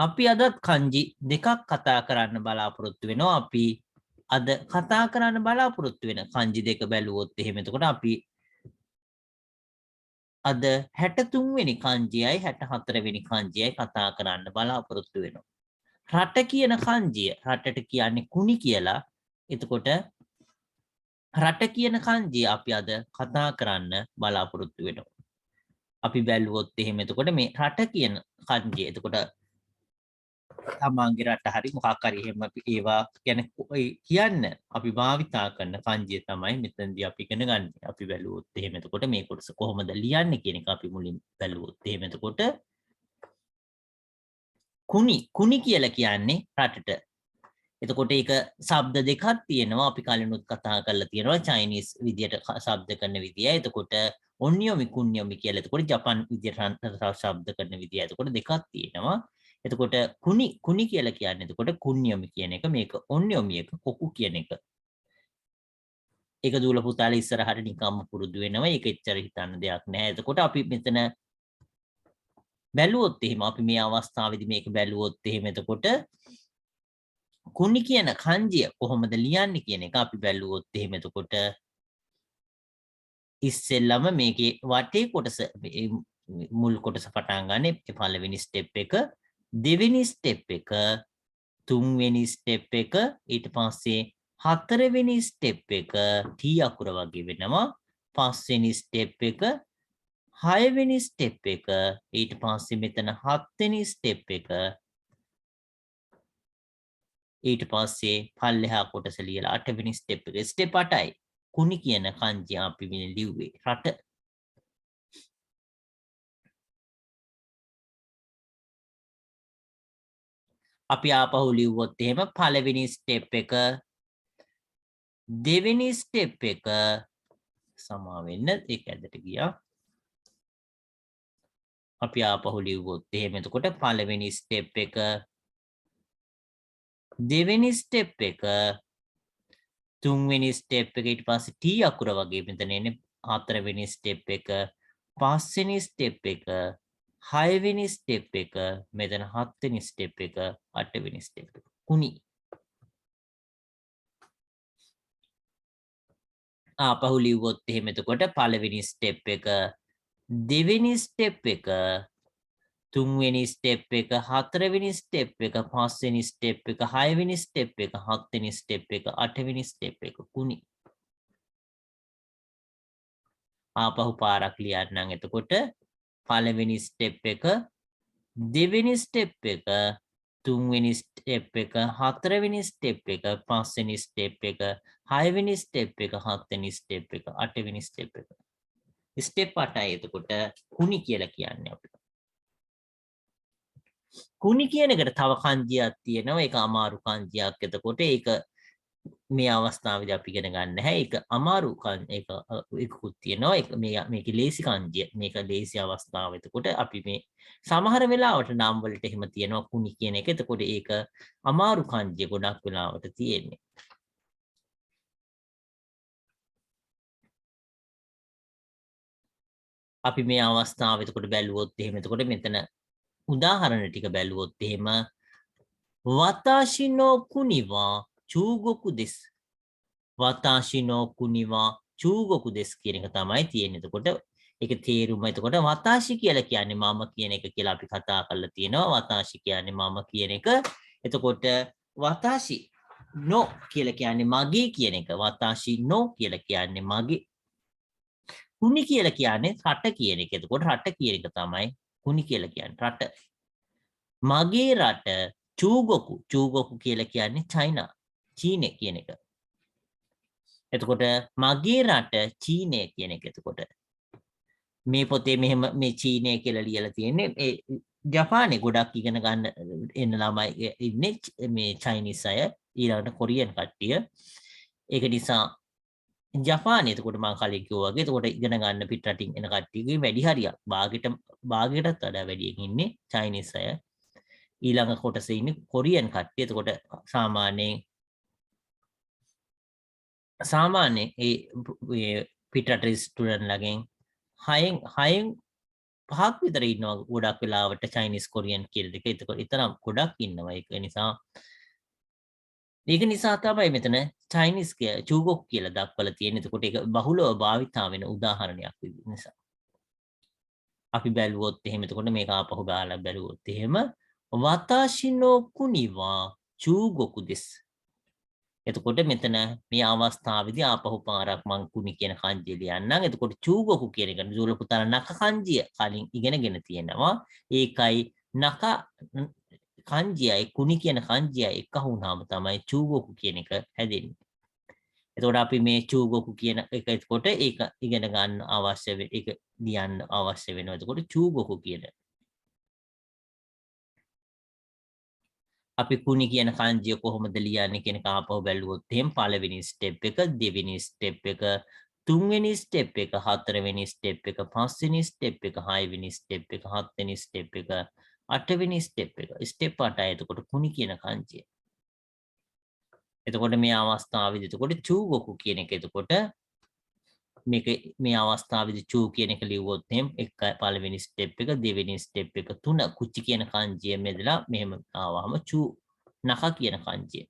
අපි අදත් කංජි දෙකක් කතා කරන්න බලාපොරොත්තු වෙනවා. අපි අද කතා කරන්න බලාපොරොත්තු වෙන කංජි දෙක බැලුවොත් එහෙම එතකොට අපි අද 63 වෙනි කංජියයි 64 වෙනි කංජියයි කතා කරන්න බලාපොරොත්තු වෙනවා. රට කියන කංජිය රටට කියන්නේ කුණි කියලා. එතකොට රට කියන කංජිය අපි අද කතා කරන්න බලාපොරොත්තු වෙනවා. අපි බැලුවොත් එහෙම එතකොට මේ රට කියන කංජිය එතකොට තමන්ගේ රට හරි මොකක් හරි එහෙම ඒවා ගැන කියන්න අපි භාවිතා කරන කංජිය තමයි මෙතනදී අපි ඉගෙන ගන්න. අපි බැලුවොත් එහෙම එතකොට මේ කොටස කොහොමද ලියන්නේ කියන එක අපි මුලින් බැලුවොත් එහෙම එතකොට කුණි කියලා කියන්නේ රටට. එතකොට ඒක ශබ්ද දෙකක් තියෙනවා. අපි කලිනුත් කතා කරලා තියෙනවා චයිනීස් විදියට ශබ්ද කරන විදිය. එතකොට ඔන්නියොමි කුන්නියොමි කියලා. එතකොට ජපන් විදියට ශබ්ද කරන විදිය. එතකොට දෙකක් තියෙනවා. එතකොට කුණි කියලා කියන්නේ එතකොට කුන්නියොමි කියන එක, මේක ඔන්නියොමි එක කොකු කියන එක. ඒක දූල පුතාලා ඉස්සරහට නිකම්ම පුරුදු වෙනවා. ඒක එච්චර හිතන්න දෙයක් නැහැ. එතකොට අපි මෙතන බැලුවොත් එහෙම අපි මේ අවස්ථාවේදී මේක බැලුවොත් එහෙම එතකොට කුණි කියන කංජිය කොහොමද ලියන්නේ කියන එක අපි බැලුවොත් එහෙම එතකොට ඉස්සෙල්ලම මේකේ වටේ කොටස මුල් කොටස පටන් ගන්න පළවෙනි ස්ටෙප් එක, දෙවෙනි ස්ටෙප් එක, තුන්වෙනි ස්ටෙප් එක, ඊට පස්සේ හතරවෙනි ස්ටෙප් එක T අකුර වගේ වෙනවා, පස්වෙනි ස්ටෙප් එක, හයවෙනි ස්ටෙප් එක, ඊට පස්සේ මෙතන හත්වෙනි ස්ටෙප් එක, ඊට පස්සේ පල්ලෙහා කොටස ලියලා අටවෙනි ස්ටෙප් එක. ස්ටෙප් 8යි කුණි කියන කංජිය අපි මේ ලිව්වේ රට. අපි ආපහු ලිව්වොත් එහෙම පළවෙනි ස්ටෙප් එක, දෙවෙනි ස්ටෙප් එක සමා වෙන්න ඒක ඇදට ගියා. අපි ආපහු ලිව්වොත් එහෙම එතකොට පළවෙනි ස්ටෙප් එක, දෙවෙනි ස්ටෙප් එක, තුන්වෙනි ස්ටෙප් එක, ඊට පස්සේ T අකුර වගේ මෙතන එන්නේ හතරවෙනි ස්ටෙප් එක, පස්වෙනි ස්ටෙප් එක, හයවෙනි ස්ටෙප් එක, මෙතන හත්වෙනි ස්ටෙප් එක, අටවෙනි ස්ටෙප් එක. කුණි. ආපහු ලිව්වොත් එහෙම එතකොට පළවෙනි ස්ටෙප් එක, දෙවෙනි ස්ටෙප් එක, තුන්වෙනි ස්ටෙප් එක, හතරවෙනි ස්ටෙප් එක, පස්වෙනි ස්ටෙප් එක, හයවෙනි ස්ටෙප් එක, හත්වෙනි ස්ටෙප් එක, අටවෙනි ස්ටෙප් එක. කුණි. ආපහු පාරක් ලියන්නම්. එතකොට පළවෙනි ස්ටෙප් එක, දෙවෙනි ස්ටෙප් එක, තුන්වෙනි ස්ටෙප් එක, හතරවෙනි ස්ටෙප් එක, පස්වෙනි ස්ටෙප් එක, හයවෙනි ස්ටෙප් එක, හත්වෙනි ස්ටෙප් එක, අටවෙනි ස්ටෙප් එක. ස්ටෙප් 8යි එතකොට කුණි කියලා කියන්නේ අපිට. කුණි කියන එකට තව කංජියක් තියෙනවා. ඒක අමාරු කංජියක්. එතකොට ඒක මේ අවස්ථාවේදී අපි ඉගෙන ගන්න නැහැ. ඒක අමාරු ඒකුත් තියෙනවා. ඒක මේක ලේසි කංජිය. මේක ලේසි අවස්ථාව. එතකොට අපි මේ සමහර වෙලාවට නම් වලට එහෙම තියෙනවා කුණි කියන එක. එතකොට ඒක අමාරු කංජිය ගොඩක් වෙලාවට තියෙන්නේ. අපි මේ අවස්ථාව එතකොට බැලුවොත් එහෙම එතකොට මෙතන උදාහරණ ටික බැලුවොත් එහෙම වතාෂි නෝ කුනිවා චූගොකු දෙස්. වතාෂි නෝ කුනිවා චූගොකු දෙස් කියන එක තමයි තියෙන්නේ. එතකොට ඒක තේරුම එතකොට වතාෂි කියලා කියන්නේ මම කියන එක කියලා අපි කතා කරලා තියෙනවා. වතාෂි කියන්නේ මම කියන එක. එතකොට වතාෂි නෝ කියලා කියන්නේ මගේ කියන එක. වතාෂි නෝ කියලා කියන්නේ මගේ. කුනි කියලා කියන්නේ රට කියන එක. එතකොට රට කියන එක තමයි කුනි කියලා කියන්නේ රට. මගේ රට චූගොකු කියලා කියන්නේ චයිනා චීනේ කියන එක. එතකොට මගේ රට චීනය කියන එක. එතකොට මේ පොතේ මෙහෙම මේ චීනය කියලා ලියලා තියෙන්නේ. ඒ ජපානේ ගොඩක් ඉගෙන ගන්න එන්න ළමයි ඉන්නේ මේ චයිනීස් අය, ඊළඟට කොරියන් කට්ටිය. ඒක නිසා ජපානේ එතකොට මම කලින් කිව්වා වගේ එතකොට ඉගෙන ගන්න පිටරටින් එන කට්ටියගේ වැඩි හරියක් භාගයටත් වඩා වැඩියෙන් ඉන්නේ චයිනීස් අය. ඊළඟ කොටසේ ඉන්නේ කොරියන් කට්ටිය. එතකොට සාමාන්‍යයෙන් ඒ පිටරට ස්ටුඩන්ට්ලගෙන් 6න් 5ක් විතර ඉන්නවා ගොඩක් වෙලාවට චයිනීස් කොරියන් කියලා දෙක. ඒතකොට ඊතරම් ගොඩක් ඉන්නවා. ඒක නිසා තමයි මෙතන චයිනීස් චූගොක් කියලා දක්වලා තියෙන්නේ. එතකොට ඒක බහුලව භාවිතා වෙන උදාහරණයක් නිසා. අපි බැලුවොත් එහෙම එතකොට මේක ආපහු ගාලා බැලුවොත් එහෙම වතාෂි නෝ කුනි වා චූගොකු දෙස්. එතකොට මෙතන මේ අවස්ථාවේදී ආපහු පාරක් මං කුනි කියන kanji ලියන්නම්. එතකොට චූගොකු කියන එක ජූල පුතාලා නක kanjiය කලින් ඉගෙනගෙන තියෙනවා. ඒකයි නක kanjiයයි කුනි කියන kanjiයයි එක වුණාම තමයි චූගොකු කියන එක හැදෙන්නේ. එතකොට අපි මේ චූගොකු කියන එක එතකොට ඒක ඉගෙන ගන්න අවශ්‍ය ඒක ලියන්න අවශ්‍ය වෙනවා. එතකොට චූගොකු කියන අපි කුනි කියන kanjiය කොහොමද ලියන්නේ කියන එක ආපහු බැලුවොත් එහෙම පළවෙනි ස්ටෙප් එක, දෙවෙනි ස්ටෙප් එක, තුන්වෙනි ස්ටෙප් එක, හතරවෙනි ස්ටෙප් එක, පස්වෙනි ස්ටෙප් එක, හයවෙනි ස්ටෙප් එක, හත්වෙනි ස්ටෙප් එක, අටවෙනි ස්ටෙප් එක. ස්ටෙප් 8යි එතකොට කුනි කියන kanjiය. එතකොට මේ අවස්ථාවේදී එතකොට චූගොකු කියන එක එතකොට මේක මේ අවස්ථාවේදී චූ කියන එක ලිව්වොත් එහෙම එක පළවෙනි ස්ටෙප් එක, දෙවෙනි ස්ටෙප් එක, තුන කුචි කියන kanjiය මෙදලා මෙහෙම ආවම චූ නක කියන kanjiය.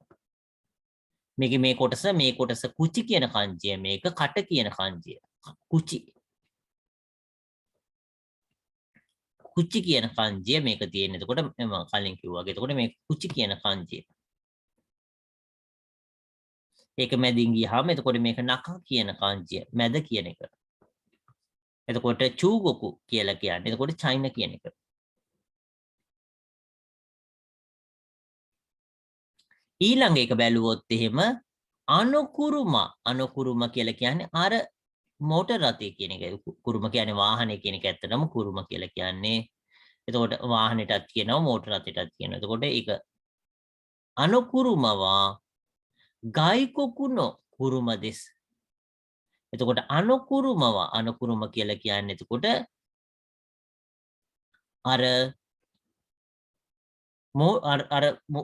මේක මේ කොටස කුචි කියන kanjiය, මේක කට කියන kanjiය. කුචි කියන kanjiය මේක තියෙන්නේ. එතකොට මම කලින් කිව්වා වගේ. එතකොට මේ කුචි කියන kanjiය. ඒක මැදින් ගියාම එතකොට මේක නක කියන kanjiය. මැද කියන එක. එතකොට චූගොකු කියලා කියන්නේ. එතකොට චයිනා කියන එක. ඊළඟ එක බැලුවොත් එහෙම අනුකුරුම කියලා කියන්නේ අර මෝටර් රථය කියන එක. කුරුම කියන්නේ වාහනය කියන එක. ඇත්තටම කුරුම කියලා කියන්නේ. එතකොට වාහනයටත් කියනවා මෝටර් රථයටත් කියනවා. එතකොට ඒක අනුකුරුමවා ගයිකොකුනෝ කුරුම දෙස්. එතකොට අනුකුරුම කියලා කියන්නේ එතකොට අර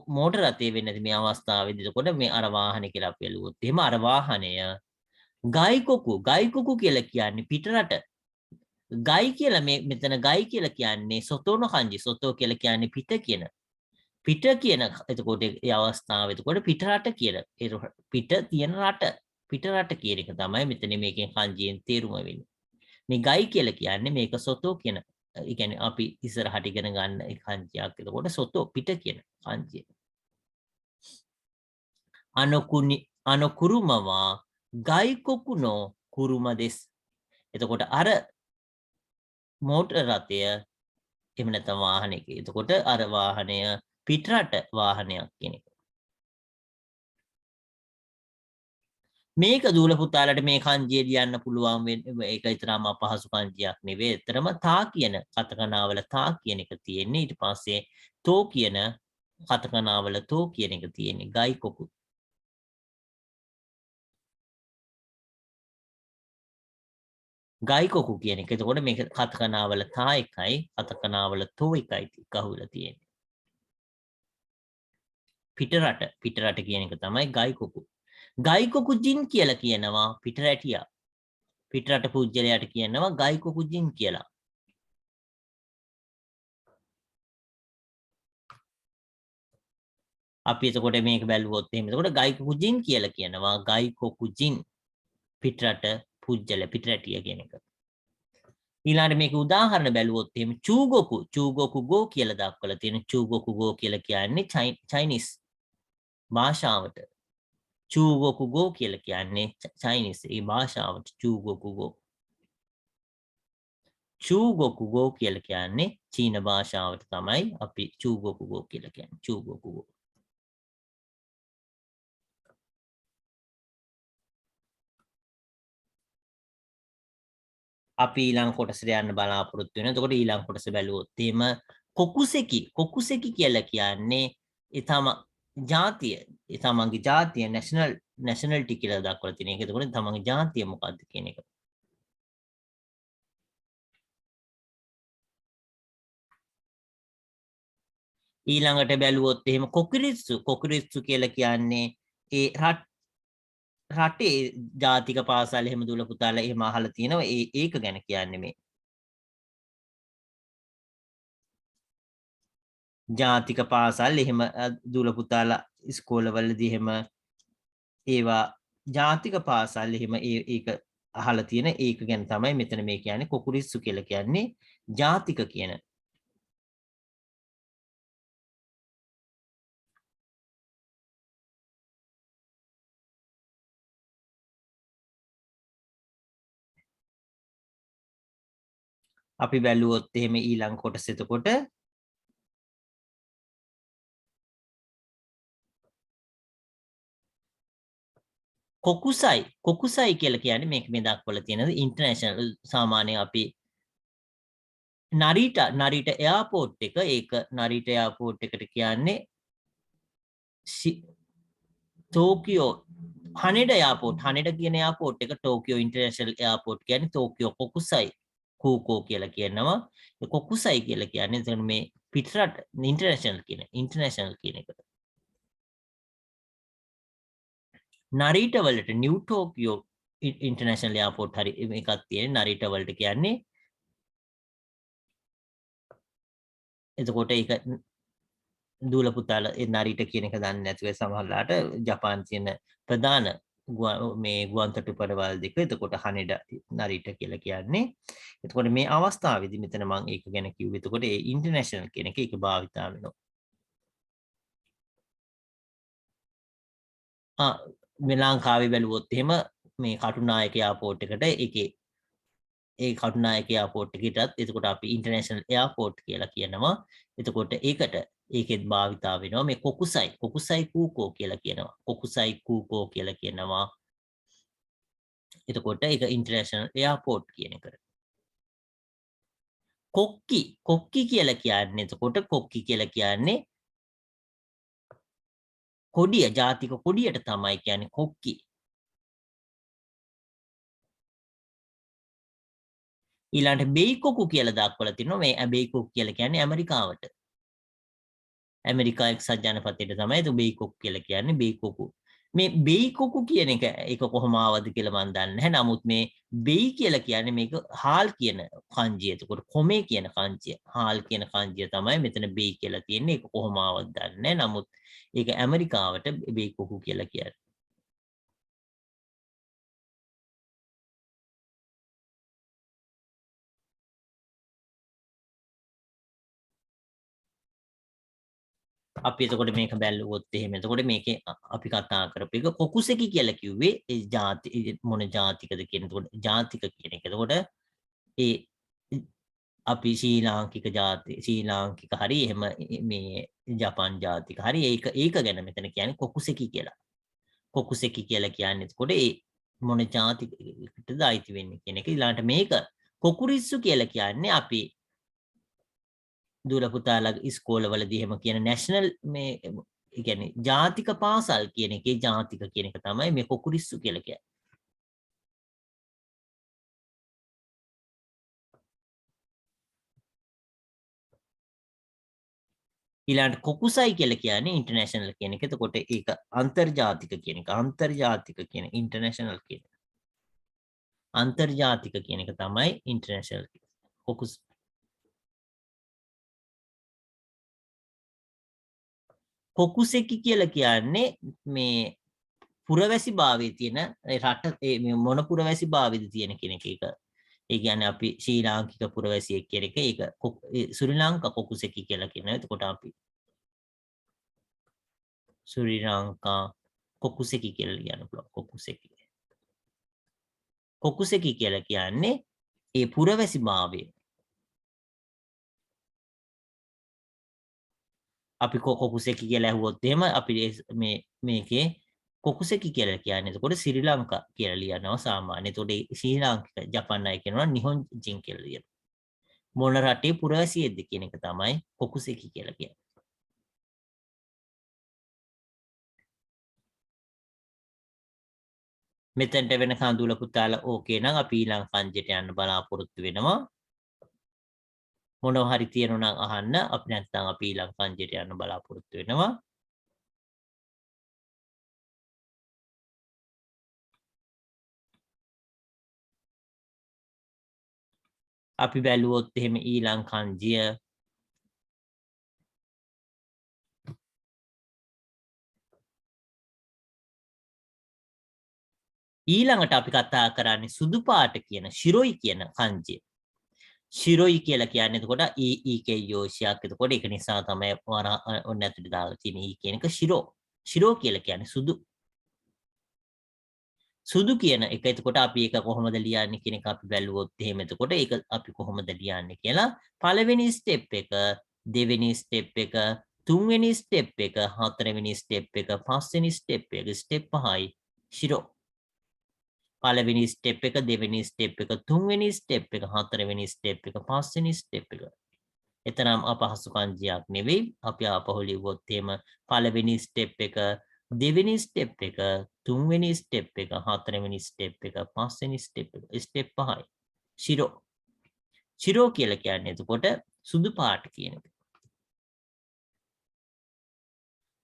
මෝටර් රථය වෙන්නේ මේ අවස්ථාවේදී. එතකොට මේ අර වාහනේ කියලා අපි බැලුවොත් එහෙම අර වාහනය ගයිකොකු කියලා කියන්නේ පිටරට. ගයි කියලා මෙතන ගයි කියලා කියන්නේ සොතෝන kanji. සොතෝ කියලා කියන්නේ පිට කියන. පිට කියන එතකොට ඒ අවස්ථාව එතකොට පිටරට කියන. පිට තියෙන රට. පිටරට කියන එක තමයි මෙතන මේකෙන් kanjiයෙන් තේරුම වෙන්නේ. මේ ගයි කියලා කියන්නේ මේක සොතෝ කියන. ඒ කියන්නේ අපි ඉස්සරහට ඉගෙන ගන්න ඒ kanjiයක්. එතකොට සොතෝ පිට කියන kanjiය. අනුකුරුමවා ගයිකොකුනෝ කුරුම දෙස්. එතකොට අර මෝටර් රථය එහෙම නැත්නම් වාහනයක. එතකොට අර වාහනය පිටරට වාහනයක් කියන එක. මේක දූල පුතාලට මේ kanjiය ලියන්න පුළුවන් වෙන්නේ ඒක ඊතරම් අපහසු kanjiයක් නෙවෙයි. ඒතරම තා කියන කතකනාවල තා කියන එක තියෙන්නේ. ඊට පස්සේ තෝ කියන කතකනාවල තෝ කියන එක තියෙන්නේ. ගයිකොකු. ගයිකොකු කියන එක. එතකොට මේක කතකනාවල තා එකයි, කතකනාවල තෝ එකයි කහුවලා තියෙන්නේ. පිටරට කියන එක තමයි ගයිකොකු. ගයිකොකු ජින් කියලා කියනවා පිටරැටියා. පිටරට පුජ්‍යලයට කියනවා ගයිකොකු ජින් කියලා. අපි එතකොට මේක බැලුවොත් එහෙම එතකොට ගයිකොකු ජින් කියලා කියනවා ගයිකොකු ජින් පිටරට පුජ්‍යල පිටරැටිය කියන එක. ඊළඟට මේක උදාහරණ බැලුවොත් එහෙම චූගොකු ගෝ කියලා දක්වලා තියෙන චූගොකු ගෝ කියලා කියන්නේ චයිනීස් භාෂාවට. චූගොකු ගෝ කියලා කියන්නේ චයිනීස් ඒ භාෂාවට චූගොකු ගෝ. චූගොකු ගෝ කියලා කියන්නේ චීන භාෂාවට තමයි අපි චූගොකු ගෝ කියලා කියන්නේ. චූගොකු ගෝ. අපි ඊළඟ කොටසට යන්න බලාපොරොත්තු වෙනවා. එතකොට ඊළඟ කොටස බැලුවොත් එහෙම කොකුසෙකි කියලා කියන්නේ ඒ ජාතිය. ඒ තමන්ගේ ජාතිය නැෂනලිටි කියලා දක්වලා තියෙන එක. එතකොට තමන්ගේ ජාතිය මොකක්ද කියන එක. ඊළඟට බැලුවොත් එහෙම කොකුරිත්සු කියලා කියන්නේ ඒ රටේ ජාතික පාසල් එහෙම දුල පුතාලා එහෙම අහලා තියෙනවා. ඒක ගැන කියන්නේ මේ. ජාතික පාසල් එහෙම දුල පුතාලා ඉස්කෝලවලදී එහෙම ඒවා ජාතික පාසල් එහෙම ඒක අහලා තියෙන ඒක ගැන තමයි මෙතන මේ කියන්නේ කොකුරිස්සු කියලා කියන්නේ ජාතික කියන. අපි බැලුවොත් එහෙම ඊළඟ කොටස එතකොට කොකුසයි කියලා කියන්නේ මේක මේ දක්වලා තියෙනද ඉන්ටර්නැෂනල් සාමාන්‍යයෙන් අපි නරීට එයාපෝට් එක ඒක නරීට එයාපෝට් එකට කියන්නේ ටෝකියෝ හනෙඩ එයාපෝට් හනෙඩ කියන එයාපෝට් එක ටෝකියෝ ඉන්ටර්නැෂනල් එයාපෝට් කියන්නේ ටෝකියෝ කොකුසයි කූකෝ කියලා කියනවා කොකුසයි කියලා කියන්නේ එතන මේ පිටරට ඉන්ටර්නැෂනල් කියන එකට නරීට වලට නිව් ටෝකියෝ ඉන්ටර්නැෂනල් එයාපෝට් හරි එකක් තියෙන නරීට වලට කියන්නේ එතකොට ඒක දූල පුතාලා ඒ නරීට කියන එක දන්නේ නැතුව සමහරලාට ජපාන් තියෙන ප්‍රධාන මේ ගුවන්තොටුපළවල් දෙක එතකොට හනෙඩ නරීට කියලා කියන්නේ. එතකොට මේ අවස්ථාවේදී මෙතන මම ඒක ගැන කිව්වේ. එතකොට ඒ ඉන්ටර්නැෂනල් කියන එක ඒක භාවිතා වෙනවා. මේ ලංකාවේ බැලුවොත් එහෙම මේ කටුනායක එයාපෝට් එකට ඒකේ ඒ කටුනායක එයාපෝට් එකටත් එතකොට අපි ඉන්ටර්නැෂනල් එයාපෝට් කියලා කියනවා. එතකොට ඒකෙත් භාවිතා වෙනවා මේ කොකුසයි කූකෝ කියලා කියනවා. කොකුසයි කූකෝ කියලා කියනවා. එතකොට ඒක ඉන්ටර්නැෂනල් එයාපෝට් කියන එකට. කොක්කි කියලා කියන්නේ එතකොට කොක්කි කියලා කියන්නේ කොඩිය ජාතික කොඩියට තමයි කියන්නේ කොක්කි. ඊළඟට බෙයිකොකු කියලා දක්වලා තිනවා මේ බෙයිකොකු කියලා කියන්නේ ඇමරිකාවට. ඇමරිකා එක්සත් ජනපදයට තමයි බෙයිකොකු කියලා කියන්නේ බෙයිකොකු. මේ බෙයිකොකු කියන එක ඒක කොහොම ආවද කියලා මම දන්නේ නැහැ. නමුත් මේ බෙයි කියලා කියන්නේ මේක හාල් කියන කංජිය. එතකොට කොමේ කියන කංජිය. හාල් කියන කංජිය තමයි මෙතන බෙයි කියලා තියෙන්නේ. ඒක කොහොම ආවද දන්නේ නැහැ. නමුත් ඒක ඇමරිකාවට බෙයිකොකු කියලා කියන්නේ. අපි එතකොට මේක බැලුවොත් එහෙම එතකොට මේකේ අපි කතා කරපු එක කොකුසෙකි කියලා කිව්වේ ඒ ಜಾති මොන ජාතිකද කියන එතකොට ජාතික කියන එක. එතකොට ඒ අපි ශ්‍රී ලාංකික ජාති ශ්‍රී ලාංකික හරි එහෙම මේ ජපාන් ජාතික හරි ඒක ගැන මෙතන කියන්නේ කොකුසෙකි කියලා. කොකුසෙකි කියලා කියන්නේ එතකොට ඒ මොන ජාතිකටද අයිති වෙන්නේ කියන එක. ඊළඟට මේක කොකුරිස්සු කියලා කියන්නේ අපි දුර පුතාලා ඉස්කෝලවලදී එහෙම කියන නැෂනල් මේ කියන්නේ ජාතික පාසල් කියන එකේ ජාතික කියන එක තමයි මේ කොකුරිස්සු කියලා කියන්නේ. ඊළඟට කොකුසයි කියලා කියන්නේ ඉන්ටර්නැෂනල් කියන එක. එතකොට ඒක අන්තර්ජාතික කියන එක. අන්තර්ජාතික කියන ඉන්ටර්නැෂනල් කියන එක. අන්තර්ජාතික කියන එක තමයි ඉන්ටර්නැෂනල් කොකුස්. කොකුසෙකි කියලා කියන්නේ මේ පුරවැසි භාවයේ තියෙන රට මොන පුරවැසි භාවිත තියෙන කෙනෙක් ඒක. ඒ කියන්නේ අපි ශ්‍රී ලාංකික පුරවැසියෙක් කියන එක ඒක ශ්‍රී ලංකා කොකුසෙකි කියලා කියනවා. එතකොට අපි ශ්‍රී ලංකා කොකුසෙකි කියලා ලියන්න පුළුවන්. කොකුසෙකි. කොකුසෙකි කියලා කියන්නේ ඒ පුරවැසි භාවය. අපි කොකුසෙකි කියලා ඇහුවොත් එහෙම අපි මේකේ කොකුසෙකි කියලා කියන්නේ එතකොට ශ්‍රී ලංකා කියලා ලියනවා සාමාන්‍යයෙන්. එතකොට ශ්‍රී ලාංකික ජපාන් අය කියනවා නිහොන් ජින් කියලා ලියනවා. මොන රටේ පුරවැසියෙක්ද කියන එක තමයි කොකුසෙකි කියලා කියන්නේ. මෙතෙන්ට වෙනකන් දුල පුතාලා ඕකේ නම් අපි ඊළඟ පන්තියට යන්න බලාපොරොත්තු වෙනවා. මොනවා හරි තියෙනවා නම් අහන්න. අපි නැත්නම් අපි ඊළඟ පන්තියට යන්න බලාපොරොත්තු වෙනවා. අපි බැලුවොත් එහෙම ඊළඟ කන්ජිය ඊළඟට අපි කතා කරන්නේ සුදු පාට කියන ශිරොයි කියන කංජය. ශිරොයි කියලා කියන්නේ එතකොට ඊ යෝෂයක්. එතකොට ඒක නිසා තමයි ඔන්න ඇතුලේ දාලා තියෙන ඊ කියන එක ශිරෝ. ශිරෝ කියලා කියන්නේ සුදු. සුදු කියන එක එතකොට අපි ඒක කොහොමද ලියන්නේ කියන එක අපි බැලුවොත් එහෙම එතකොට ඒක අපි කොහොමද ලියන්නේ කියලා පළවෙනි ස්ටෙප් එක, දෙවෙනි ස්ටෙප් එක, තුන්වෙනි ස්ටෙප් එක, හතරවෙනි ස්ටෙප් එක, පස්වෙනි ස්ටෙප් එක, ස්ටෙප් 5යි ශිරෝ. පළවෙනි ස්ටෙප් එක, දෙවෙනි ස්ටෙප් එක, තුන්වෙනි ස්ටෙප් එක, හතරවෙනි ස්ටෙප් එක, පස්වෙනි ස්ටෙප් එක. එතරම් අපහසු කංජයක් නෙවෙයි. අපි ආපහු ලිව්වොත් එහෙම පළවෙනි ස්ටෙප් එක, දෙවෙනි ස්ටෙප් එක, තුන්වෙනි ස්ටෙප් එක, හතරවෙනි ස්ටෙප් එක, පස්වෙනි ස්ටෙප් එක, ස්ටෙප් 5යි ශිරෝ. ශිරෝ කියලා කියන්නේ එතකොට සුදු පාට කියන එක.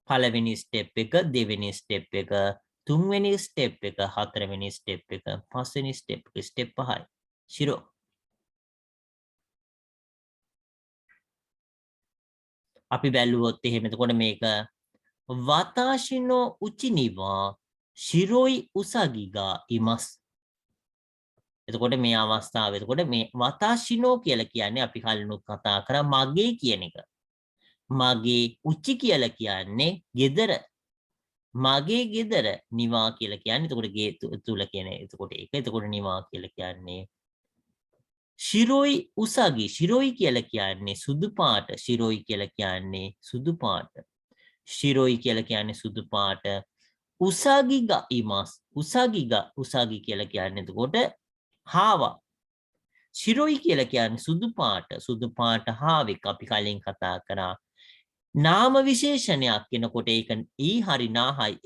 පළවෙනි ස්ටෙප් එක, දෙවෙනි ස්ටෙප් එක, තුන්වෙනි ස්ටෙප් එක, හතරවෙනි ස්ටෙප් එක, පස්වෙනි ස්ටෙප් එක, ස්ටෙප් 5යි ශිරෝ. අපි බැලුවොත් එහෙම එතකොට මේක වතාෂිのうちには白いウサギがいます. එතකොට මේ අවස්ථාවේ එතකොට මේ වතාෂිの කියලා කියන්නේ අපි කලිනුත් කතා කරා මගේ කියන එක. මගේ උචි කියලා කියන්නේ ගෙදර. මගේ ගෙදර නිවා කියලා කියන්නේ එතකොට ගේ තුල කියන එතකොට ඒක එතකොට නිවා කියලා කියන්නේ ශිරොයි උසගි. ශිරොයි කියලා කියන්නේ සුදු පාට. ශිරොයි කියලා කියන්නේ සුදු පාට. ශිරොයි කියලා කියන්නේ සුදු පාට. උසගි ගා ඉමස්. උසගි කියලා කියන්නේ එතකොට හාවා. ශිරොයි කියලා කියන්නේ සුදු පාට. සුදු පාට හාවෙක් අපි කලින් කතා කරා. නාම විශේෂණයක් කෙනකොට ඒක ඊ හරි නාහයි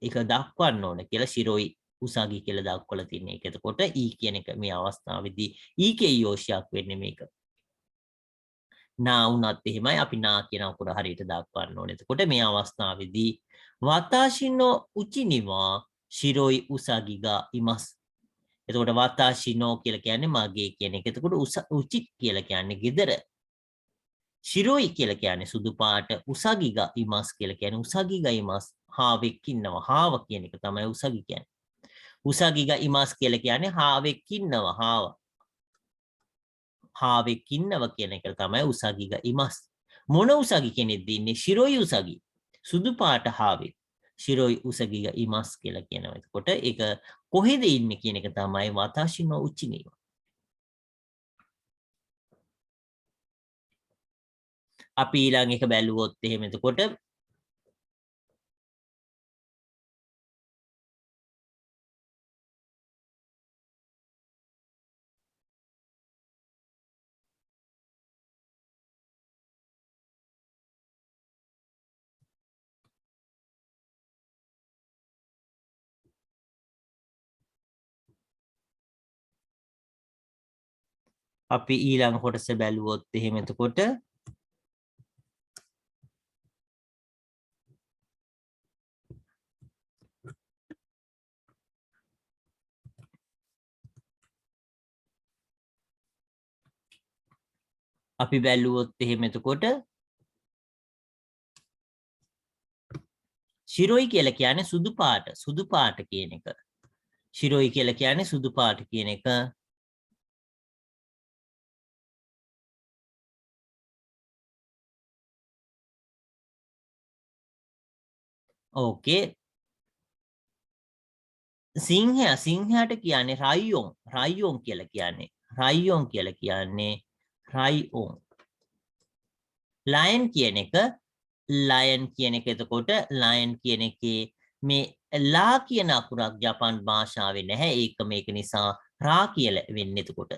ඒක දක්වන්න ඕන කියලා ශිරොයි උසගි කියලා දක්වලා තියෙන එක. එතකොට ඊ කියන එක මේ අවස්ථාවේදී ඊකේ යෝෂයක් වෙන්නේ මේක. නා වුණත් එහෙමයි අපි නා කියන අකුර හරියට දක්වන්න ඕනේ. එතකොට මේ අවස්ථාවේදී වතාෂිのうちには白いウサギがいます. එතකොට වතාෂිのකියලා කියන්නේ මගේ කියන එක. එතකොට උචි කියලා කියන්නේ ගෙදර. ශිරොයි කියලා කියන්නේ සුදු පාට. උසගි ගා ඉමස් කියලා කියන්නේ උසගි ගා ඉමස්. හාවෙක් ඉන්නවා. හාව කියන එක තමයි උසගි කියන්නේ. උසගි ගා ඉමස් කියලා කියන්නේ හාවෙක් ඉන්නවා. හාවෙක් ඉන්නවා කියන එක තමයි උසගි ගා ඉමස්. මොන උසගි කෙනෙක්ද ඉන්නේ? ශිරොයි උසගි. සුදු පාට හාවෙක්. ශිරොයි උසගි ගා ඉමස් කියලා කියනවා. එතකොට ඒක කොහෙද ඉන්නේ කියන එක තමයි වතාෂිのうちに. අපි ඊළඟ එක බැලුවොත් එහෙම එතකොට අපි ඊළඟ කොටස බැලුවොත් එහෙම එතකොට අපි බැලුවොත් එහෙම එතකොට ශිරොයි කියලා කියන්නේ සුදු පාට. සුදු පාට කියන එක. ශිරොයි කියලා කියන්නේ සුදු පාට කියන එක. ඕකේ. සිංහයාට කියන්නේ රයියොන්. රයියොන් කියලා කියන්නේ. රයියොන් කියලා කියන්නේ රයියොන්. ලයන් කියන එක ලයන් කියන එක එතකොට ලයන් කියන එකේ මේ ලා කියන අකුරක් ජපාන් භාෂාවේ නැහැ. ඒක මේක නිසා රා කියලා වෙන්නේ එතකොට.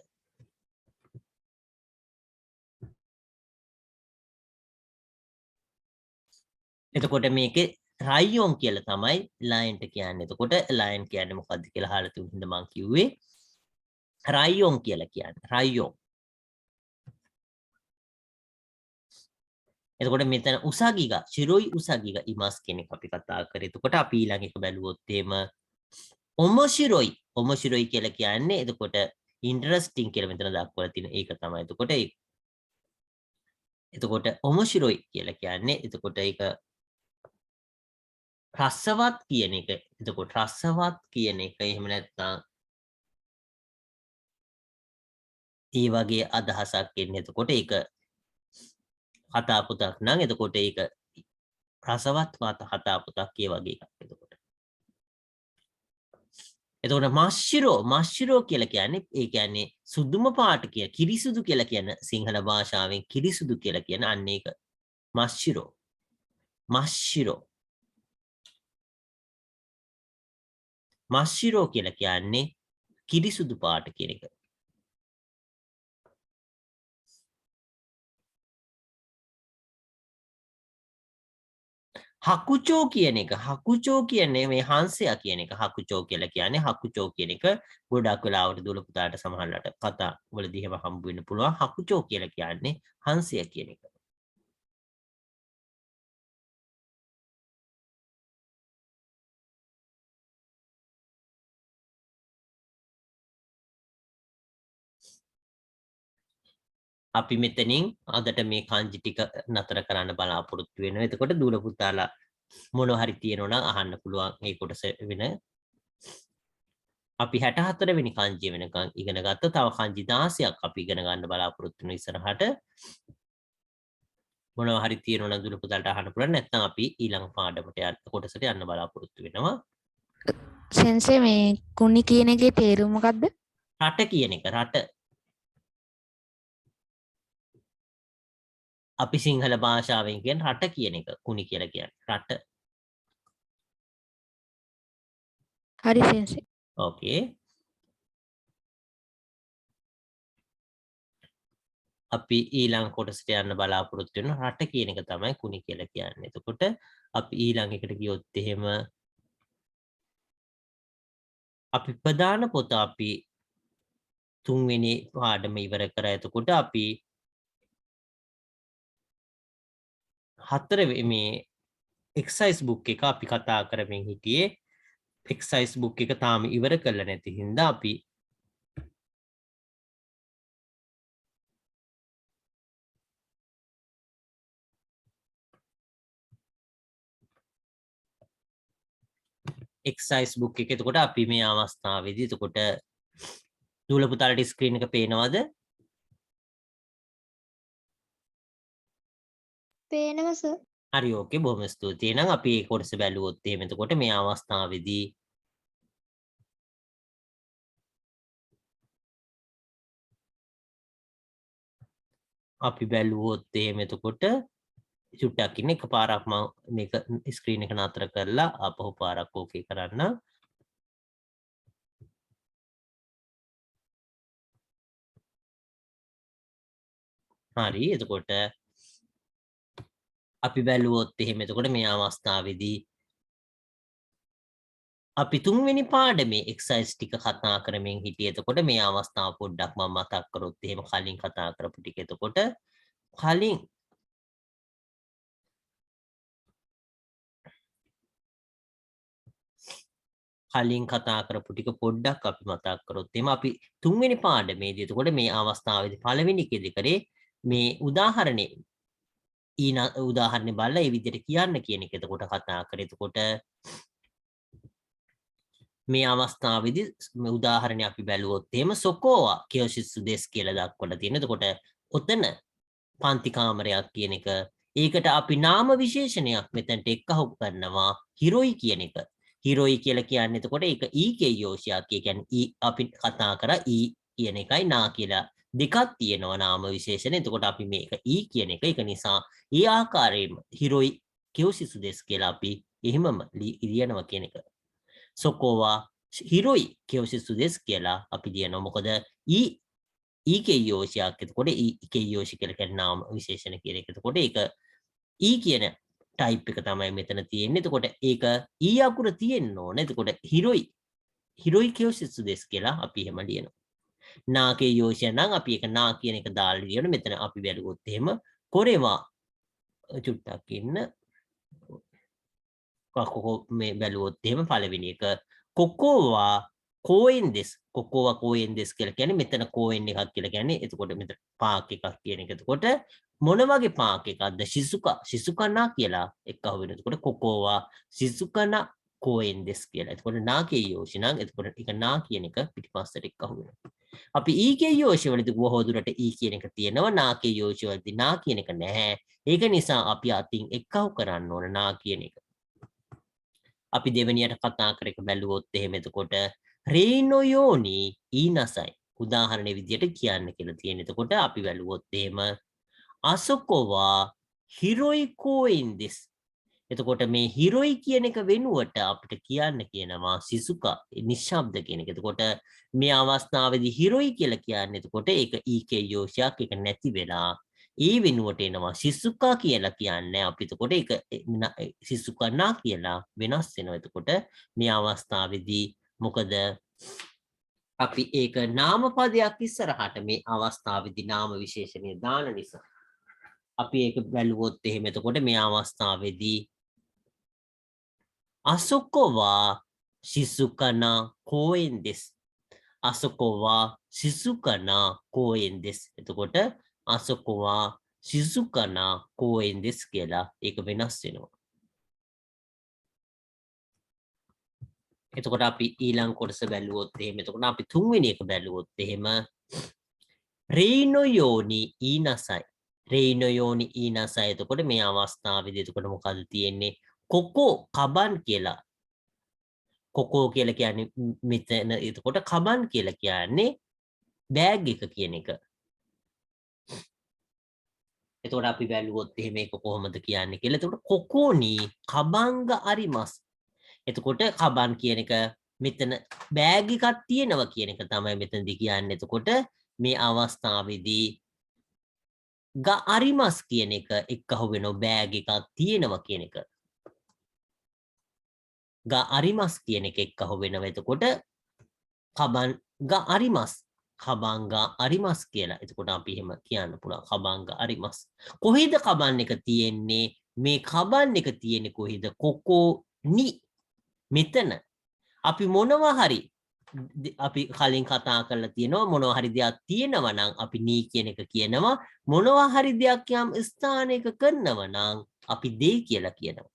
එතකොට මේකේ රයියොන් කියලා තමයි ලයන්ට කියන්නේ. එතකොට ලයන් කියන්නේ මොකද්ද කියලා අහලා තිබුණද මං කිව්වේ. රයියොන් කියලා කියන්නේ. රයියොන්. එතකොට මෙතන උසගිගා ශිරොයි උසගිගා ඉමස් කියන එක අපි කතා කරේ. එතකොට අපි ඊළඟ එක බැලුවොත් එහෙම ඔමොශිරොයි. ඔමොශිරොයි කියලා කියන්නේ එතකොට ඉන්ටරෙස්ටිං කියලා මෙතන දක්වලා තියෙන ඒක තමයි. එතකොට ඔමොශිරොයි කියලා කියන්නේ එතකොට ඒක රසවත් කියන එක. එතකොට රසවත් කියන එක එහෙම නැත්නම් ඒ වගේ අදහසක් එන්නේ. එතකොට ඒක කතා පුතක් නම් එතකොට ඒක රසවත් කතා පුතක් ඒ වගේ එකක්. එතකොට මස්සිරෝ කියලා කියන්නේ ඒ කියන්නේ සුදුම පාට කියලා කිරිසුදු කියලා කියන සිංහල භාෂාවෙන් කිරිසුදු කියලා කියන අන්න ඒක මස්සිරෝ කියලා කියන්නේ කිරිසුදු පාට කියන එක. හකුචෝ කියන එක හකුචෝ කියන්නේ මේ හංසයා කියන එක හකුචෝ කියලා කියන්නේ හකුචෝ කියන එක ගොඩක් වෙලාවට දුල පුතාට සමහරවිට කතා වලදී එහෙම හම්බ වෙන්න පුළුවන් හකුචෝ කියලා කියන්නේ හංසයා කියන එක. අපි මෙතනින් අදට මේ කාංජි ටික නතර කරන්න බලාපොරොත්තු වෙනවා. එතකොට දුල පුතාලා මොනවා හරි තියෙනවා නම් අහන්න පුළුවන් මේ කොටස වෙන. අපි 64 වෙනි කාංජිය වෙනකන් ඉගෙන ගත්ත තව කාංජි 16ක් අපි ඉගෙන ගන්න බලාපොරොත්තු වෙන ඉස්සරහට මොනවා හරි තියෙනවා නම් දුල පුතාලට අහන්න පුළුවන්. නැත්නම් අපි ඊළඟ පාඩමට යන්න කොටසට යන්න බලාපොරොත්තු වෙනවා. සෙන්සේ මේ කුණි කියන එකේ තේරුම මොකද්ද? රට කියන එක රට අපි සිංහල භාෂාවෙන් කියන රට කියන එක කුණි කියලා කියන්නේ රට. හරි සෙන්සේ. ඕකේ. අපි ඊළඟ කොටසට යන්න බලාපොරොත්තු වෙන රට කියන එක තමයි කුණි කියලා කියන්නේ. එතකොට අපි ඊළඟ එකට ගියොත් එහෙම අපි ප්‍රධාන පොත අපි තුන්වෙනි පාඩම ඉවර කරා. එතකොට අපි හතර මේ එක්සයිස් බුක් එක අපි කතා කරමින් හිටියේ. එක්සයිස් බුක් එක තාම ඉවර කරලා නැති හින්දා අපි එක්සයිස් බුක් එක. එතකොට අපි මේ අවස්ථාවේදී එතකොට දුල පුතාලට ස්ක්‍රීන් එක පේනවද? පේනවා සර්. හරි ඕකේ බොහොම ස්තුතියි. එහෙනම් අපි මේ කොටස බැලුවොත් එහෙම එතකොට මේ අවස්ථාවේදී අපි බැලුවොත් එහෙම එතකොට චුට්ටක් ඉන්න එකපාරක් මම මේක ස්ක්‍රීන් එක නතර කරලා ආපහු පාරක් ඕකේ කරන්න. හරි එතකොට අපි බැලුවොත් එහෙම එතකොට මේ අවස්ථාවේදී අපි තුන්වෙනි පාඩමේ එක්සයිස් ටික කතා කරමින් හිටියේ. එතකොට මේ අවස්ථාව පොඩ්ඩක් මම මතක් කරොත් එහෙම කලින් කතා කරපු ටික. එතකොට කලින් කතා කරපු ටික පොඩ්ඩක් අපි මතක් කරොත් එහෙම අපි තුන්වෙනි පාඩමේදී එතකොට මේ අවස්ථාවේදී පළවෙනි එකේදී කරේ මේ උදාහරණේ උදාහරණේ බලලා ඒ විදිහට කියන්න කියන එක එතකොට කතා කරේ. එතකොට මේ අවස්ථාවේදී මේ උදාහරණය අපි බැලුවොත් එහෙම සොකෝවා කියෝෂිත්සු දෙස් කියලා දක්වලා තියෙනවා. එතකොට ඔතන පන්ති කාමරයක් කියන එක ඒකට අපි නාම විශේෂණයක් මෙතනට එක්කහු කරනවා හිරොයි කියන එක. හිරොයි කියලා කියන්නේ එතකොට ඒක ඊකේ යෝෂියක්. ඒ කියන්නේ අපි කතා කරා ඊ කියන එකයි නා කියලා දෙකක් තියෙනවා නාම විශේෂණ. එතකොට අපි මේක ඊ කියන එක ඒක නිසා ඒ ආකාරයෙන්ම හිරොයි කියෝෂිත්සු දෙස් කියලා අපි එහෙමම ලියනවා කියන එක. සොකෝවා හිරොයි කියෝෂිත්සු දෙස් කියලා අපි ලියනවා. මොකද ඊකේ යෝෂියක්. එතකොට ඊකේ යෝෂි කියලා කියන්නේ නාම විශේෂණ කියන එක. එතකොට ඒක ඊ කියන ටයිප් එක තමයි මෙතන තියෙන්නේ. එතකොට ඒක ඊ අකුර තියෙන්න ඕනේ. එතකොට හිරොයි කියෝෂිත්සු දෙස් කියලා අපි එහෙම ලියනවා. නාකේ යෝෂිය නම් අපි ඒක නා කියන එක දාලා ලියනවා. මෙතන අපි බැලුවොත් එහෙම කොරේවා චුට්ටක් ඉන්න මේ බැලුවොත් එහෙම පළවෙනි එක කොකෝවා කෝයින් දෙස් කොකෝවා කෝයෙන් දෙස් කියලා කියන්නේ මෙතන කෝයෙන් එකක් කියලා කියන්නේ එතකොට මෙතන පාක් එකක් කියන එක. එතකොට මොන වගේ පාක් එකක්ද? ශිසුකනා කියලා එක්ක අහු වෙනවා. එතකොට කොකෝවා ශිසුකනා කෝයෙන් දෙස් කියලා. එතකොට නාකේ යෝෂි නම් එතකොට ඒක නා කියන එක පිටිපස්සට එක්ක අහු වෙනවා. අපි ඊකේ යෝෂි වලදී බොහෝ දුරට ඊ කියන එක තියෙනවා. නාකේ යෝෂි වලදී නා කියන එක නැහැ. ඒක නිසා අපි අතින් එක්කව කරන්න ඕන නා කියන එක. අපි දෙවෙනියට කතා කර එක බැලුවොත් එහෙම එතකොට රේනොයෝනි ඊනසයි උදාහරණ විදියට කියන්න කියලා තියෙන. එතකොට අපි බැලුවොත් එහෙම අසොකෝවා හිරොයිකෝයින් දෙස්. එතකොට මේ හිරොයි කියන එක වෙනුවට අපිට කියන්න කියනවා සිසුකා නිශ්ශබ්ද කියන එක. එතකොට මේ අවස්ථාවේදී හිරොයි කියලා කියන්නේ එතකොට ඒක ඊකේ යෝෂයක් ඒක නැති වෙලා ඒ වෙනුවට එනවා සිසුකා කියලා කියන්නේ අපි එතකොට ඒක සිසුකනා කියලා වෙනස් වෙනවා. එතකොට මේ අවස්ථාවේදී මොකද අපි ඒක නාම පදයක් ඉස්සරහට මේ අවස්ථාවේදී නාම විශේෂණය දාන නිසා අපි ඒක බැලුවොත් එහෙම එතකොට මේ අවස්ථාවේදී අසොකෝවා ශිසුකනා කෝයෙන් දෙස්. අසොකෝවා ශිසුකනා කෝයෙන් දෙස්. එතකොට අසොකෝවා ශිසුකනා කෝයෙන් දෙස් කියලා ඒක වෙනස් වෙනවා. එතකොට අපි ඊළඟ කොටස බැලුවොත් එහෙම එතකොට අපි තුන්වෙනි එක බැලුවොත් එහෙම රේනොයෝනි ඊනසයි. රේනොයෝනි ඊනසයි. එතකොට මේ අවස්ථාවේදී එතකොට මොකද තියෙන්නේ? කොකෝ කබන් කියලා. කොකෝ කියලා කියන්නේ මෙතන එතකොට කබන් කියලා කියන්නේ බෑග් එක කියන එක. එතකොට අපි බැලුවොත් එහෙම මේක කොහොමද කියන්නේ කියලා. එතකොට කොකෝනි කබංග අරිමස්. එතකොට කබන් කියන එක මෙතන බෑග් එකක් තියෙනවා කියන එක තමයි මෙතනදී කියන්නේ. එතකොට මේ අවස්ථාවේදී ග අරිමස් කියන එක එක්කහුව වෙනවා බෑග් එකක් තියෙනවා කියන එක. ග අරිමස් කියන එක එක්කහුව වෙනවා. එතකොට කබන් ග අරිමස් කබංග අරිමස් කියලා. එතකොට අපි එහෙම කියන්න පුළුවන් කබංග අරිමස්. කොහෙද කබන් එක තියෙන්නේ? මේ කබන් එක තියෙන්නේ කොහෙද? කොකෝ නි මෙතන. අපි මොනවා හරි අපි කලින් කතා කරලා තියෙනවා මොනවා හරි දෙයක් තියෙනවා නම් අපි නී කියන එක කියනවා. මොනවා හරි දෙයක් යම් ස්ථානයක කරනවා නම් අපි දෙයි කියලා කියනවා.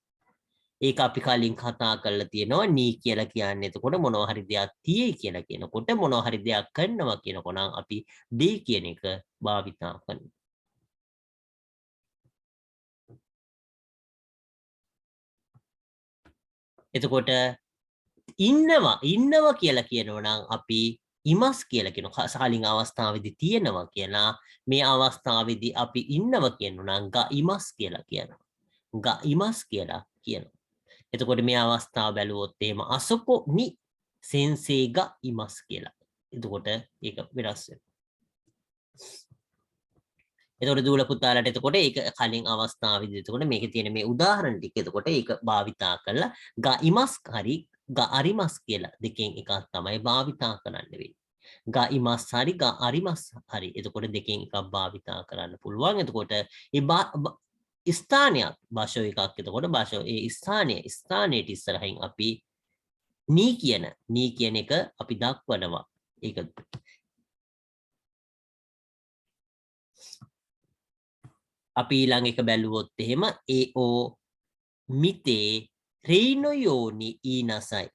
ඒක අපි කලින් කතා කරලා තියෙනවා නී කියලා කියන්නේ එතකොට මොනවා හරි දෙයක් තියෙයි කියලා කියනකොට මොනවා හරි දෙයක් කරනවා කියනකොට නම් අපි දෙයි කියන එක භාවිතා කරනවා. එතකොට ඉන්නවා කියලා කියනවා නම් අපි ඉමස් කියලා කියනවා. කලින් අවස්ථාවේදී තියෙනවා කියලා මේ අවස්ථාවේදී අපි ඉන්නවා කියනවා නම් ග ඉමස් කියලා කියනවා. ග ඉමස් කියලා කියනවා. එතකොට මේ අවස්ථාව බැලුවොත් එහෙම අසොකෝ නි සෙන්සේ ග ඉමස් කියලා. එතකොට ඒක වෙනස් වෙනවා. එතකොට දූල පුතාලට එතකොට ඒක කලින් අවස්ථාවේදී එතකොට මේකේ තියෙන මේ උදාහරණ ටික එතකොට ඒක භාවිතා කරලා ග ඉමස් හරි ග අරිමස් කියලා දෙකෙන් එකක් තමයි භාවිතා කරන්න වෙන්නේ. ග ඉමස් හරි ග අරිමස් හරි එතකොට දෙකෙන් එකක් භාවිතා කරන්න පුළුවන්. එතකොට ඒ ස්ථානයක් භාෂාව එකක් එතකොට භාෂාව ඒ ස්ථානයේ ඉස්සරහින් අපි නී කියන එක අපි දක්වනවා. ඒක අපි ඊළඟ එක බැලුවොත් එහෙම ඒෝ මිතේ රේනොයෝනි ඊනසයි.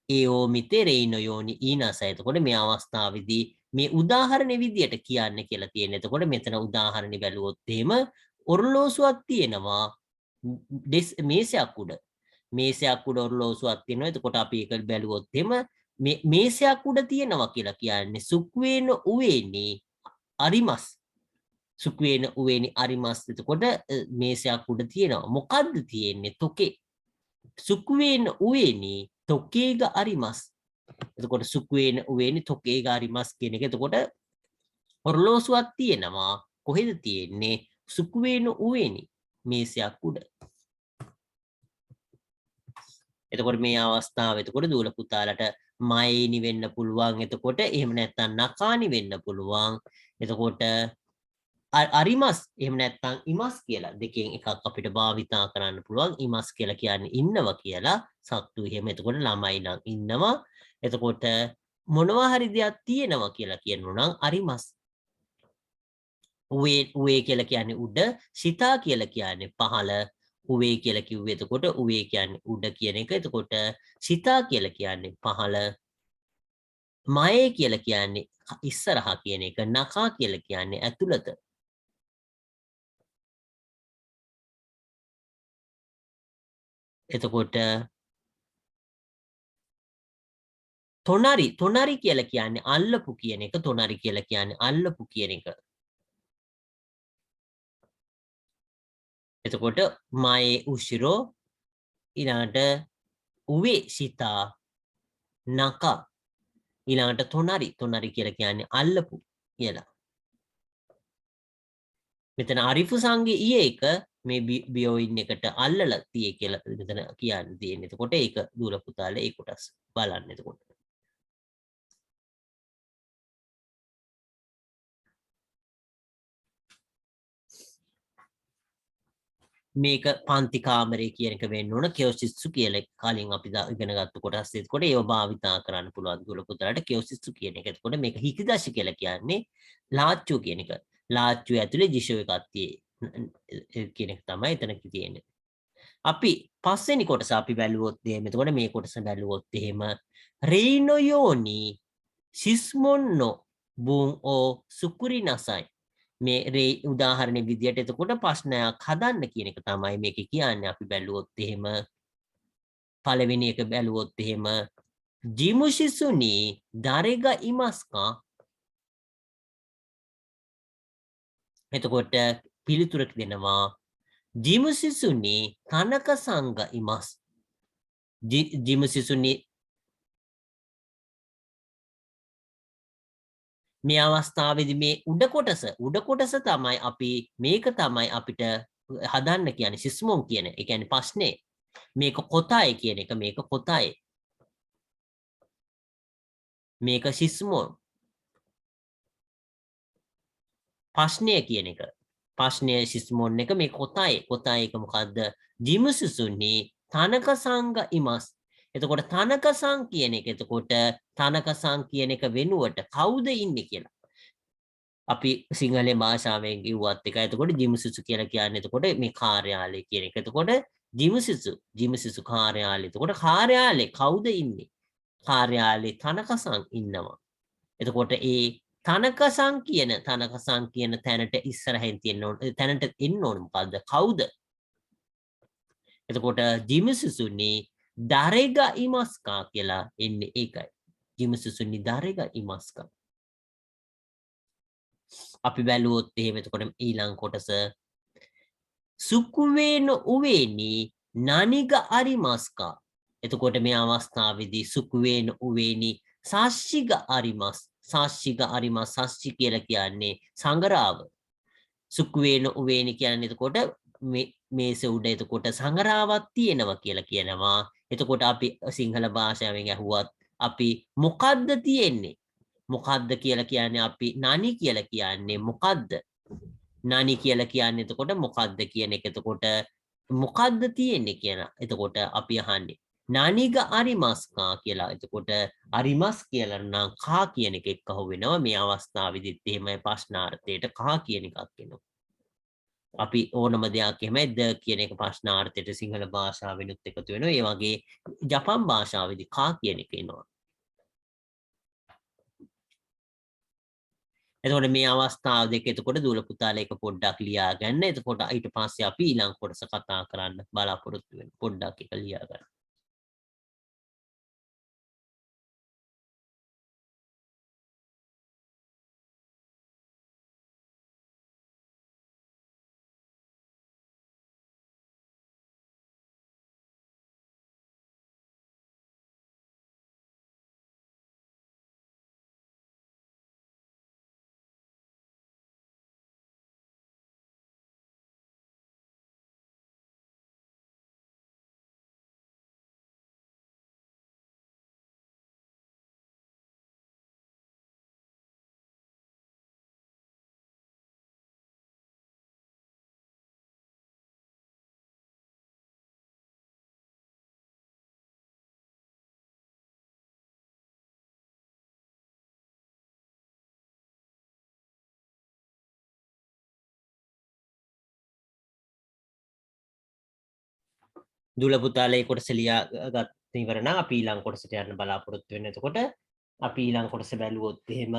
ඒෝ මිතේ රේනොයෝනි ඊනසයි. එතකොට මේ අවස්ථාවේදී මේ උදාහරණ විදියට කියන්න කියලා තියෙන. එතකොට මෙතන උදාහරණ බැලුවොත් එහෙම ඔරලෝසුවක් තියෙනවා මේසයක් උඩ. මේසයක් උඩ ඔරලෝසුවක් තියෙනවා. එතකොට අපි ඒක බැලුවොත් එහෙම මේසයක් උඩ තියෙනවා කියලා කියන්නේ සුක්වේන උවේනි අරිමස්. සුක්වේන උවේනි අරිමස්. එතකොට මේසයක් උඩ තියෙනවා. මොකද්ද තියෙන්නේ? තොකේ. සුක්වේන උවේනි තොකේග අරිමස්. එතකොට සුක්වේන උවේනි තොකේග අරිමස් කියන එක එතකොට ඔරලෝසුවක් තියෙනවා. කොහෙද තියෙන්නේ? සුක්වේන උවේනි මේසයක් උඩ. එතකොට මේ අවස්ථාව එතකොට දූල පුතාලට මයිනි වෙන්න පුළුවන්. එතකොට එහෙම නැත්නම් නකානි වෙන්න පුළුවන්. එතකොට අරිමස් එහෙම නැත්නම් ඉමස් කියලා දෙකෙන් එකක් අපිට භාවිතා කරන්න පුළුවන්. ඉමස් කියලා කියන්නේ ඉන්නවා කියලා. සත්තු එහෙම එතකොට ළමයි නම් ඉන්නවා. එතකොට මොනවා හරි දෙයක් තියෙනවා කියලා කියනවා නම් අරිමස්. උවේ කියලා කියන්නේ උඩ, සිතා කියලා කියන්නේ පහළ, උවේ කියලා කිව්වේ එතකොට උවේ කියන්නේ උඩ කියන එක. එතකොට සිතා කියලා කියන්නේ පහළ, මයේ කියලා කියන්නේ ඉස්සරහා කියන එක, නකා කියලා කියන්නේ ඇතුළත. එතකොට තොනරි කියලා කියන්නේ අල්ලපු කියන එක. තොනරි කියලා කියන්නේ අල්ලපු කියන එක. එතකොට මයේ උෂිරෝ ඊළඟට උවේ සිතා නකා ඊළඟට තොනරි කියලා කියන්නේ අල්ලපු කියලා. මෙතන අරිෆු සංගේ ඊයේ එක මේ බියෝයින් එකට අල්ලලා තියේ කියලා මෙතන කියන්න තියෙන්නේ. එතකොට ඒක දුර පුතාලේ ඒ කොටස් බලන්න. එතකොට මේක පන්ති කාමරේ කියන එක වෙන්න ඕන. කියොසිස්සු කියලා කලින් අපි ඉගෙන ගත්ත කොටස්. එතකොට ඒව භාවිතා කරන්න පුළුවන් දුර පුතාලට කියොසිස්සු කියන එක. එතකොට මේක හිකිදාශි කියලා කියන්නේ ලාච්චු කියන එක. ලාච්චු ඇතුලේ ජිෂෝ එකක් තියෙන්නේ කියන එක තමයි එතන තියෙන්නේ. අපි පස්වෙනි කොටස අපි බැලුවොත් එහෙම එතකොට මේ කොටස බැලුවොත් එහෙම රේනොයෝනි සිස්මොන්නෝ බුන් ඕ සුකුරි නසයි මේ රේ උදාහරණ විදියට එතකොට ප්‍රශ්නයක් හදන්න කියන එක තමයි මේක කියන්නේ. අපි බැලුවොත් එහෙම පළවෙනි එක බැලුවොත් එහෙම ජිමුෂිසුනි දරෙගා ඉමස්කා. එතකොට පිළිතුරක් දෙනවා ජිමුසිසුනි තනක සංග ඉමස්. ජිමුසිසුනි මේ අවස්ථාවේදී මේ උඩ කොටස තමයි අපි මේක තමයි අපිට හදන්න කියන්නේ සිස්මොන් කියන. ඒ කියන්නේ ප්‍රශ්නේ. මේක කොතයි කියන එක මේක කොතයි. මේක සිස්මොන්. ප්‍රශ්නය කියන එක. ප්‍රශ්නය සිස්මොන් එක මේ කොතයි. කොතයි එක මොකද්ද? ජිමුසිසුනි තනක සංග ඉමස්. එතකොට තනකසං කියන එක එතකොට තනකසං කියන එක වෙනුවට කවුද ඉන්නේ කියලා. අපි සිංහලේ භාෂාවෙන් කිව්වත් එකයි. එතකොට ජිමුසිසු කියලා කියන්නේ එතකොට මේ කාර්යාලය කියන එක. එතකොට ජිමුසිසු කාර්යාලය. එතකොට කාර්යාලේ කවුද ඉන්නේ? කාර්යාලේ තනකසං ඉන්නවා. එතකොට ඒ තනකසං කියන තැනට ඉස්සරහින් තියෙන්න ඕන. තැනට එන්න ඕන මොකද්ද? කවුද? එතකොට ජිමුසිසුනි දරෙගා ඉමස්කා කියලා එන්නේ ඒකයි. ජිමුසිසුනි දරෙගා ඉමස්කා. අපි බැලුවොත් එහෙම එතකොට ඊළඟ කොටස සුකුවේන උවේනි නනිග අරිමස්කා. එතකොට මේ අවස්ථාවේදී සුකුවේන උවේනි සාශ්චිග අරිමස්. සාශ්චිග අරිමස් සාශ්චි කියලා කියන්නේ සංගරාව. සුකුවේන උවේනි කියන්නේ එතකොට මේස උඩ එතකොට සංගරාවක් තියෙනවා කියලා කියනවා. එතකොට අපි සිංහල භාෂාවෙන් ඇහුවත් අපි මොකද්ද තියෙන්නේ? මොකද්ද කියලා කියන්නේ අපි නනි කියලා කියන්නේ මොකද්ද? නනි කියලා කියන්නේ එතකොට මොකද්ද කියන එක. එතකොට මොකද්ද තියෙන්නේ කියලා. එතකොට අපි අහන්නේ නනිග අරිමස්කා කියලා. එතකොට අරිමස් කියලා නම් කා කියන එක එක්ක වෙනවා. මේ අවස්ථාවේදීත් එහෙමයි ප්‍රශ්නාර්ථයට කා කියන එකක් එනවා. අපි ඕනම දෙයක් එහෙමයි ද කියන එක ප්‍රශ්නාර්ථයට සිංහල භාෂාවෙනුත් එකතු වෙනවා. ඒ වගේ ජපන් භාෂාවේදී කා කියන එක එනවා. එතකොට මේ අවස්ථාව දෙක එතකොට දූල පුතාලා එක පොඩ්ඩක් ලියා ගන්න. එතකොට ඊට පස්සේ අපි ඊළඟ කොටස කතා කරන්න බලාපොරොත්තු වෙන පොඩ්ඩක් එක ලියා ගන්න. දුල පුතාලා ඒ කොටස ලියා ගත් ඉවර නම් අපි ඊළඟ කොටසට යන්න බලාපොරොත්තු වෙන. එතකොට අපි ඊළඟ කොටස බැලුවොත් එහෙම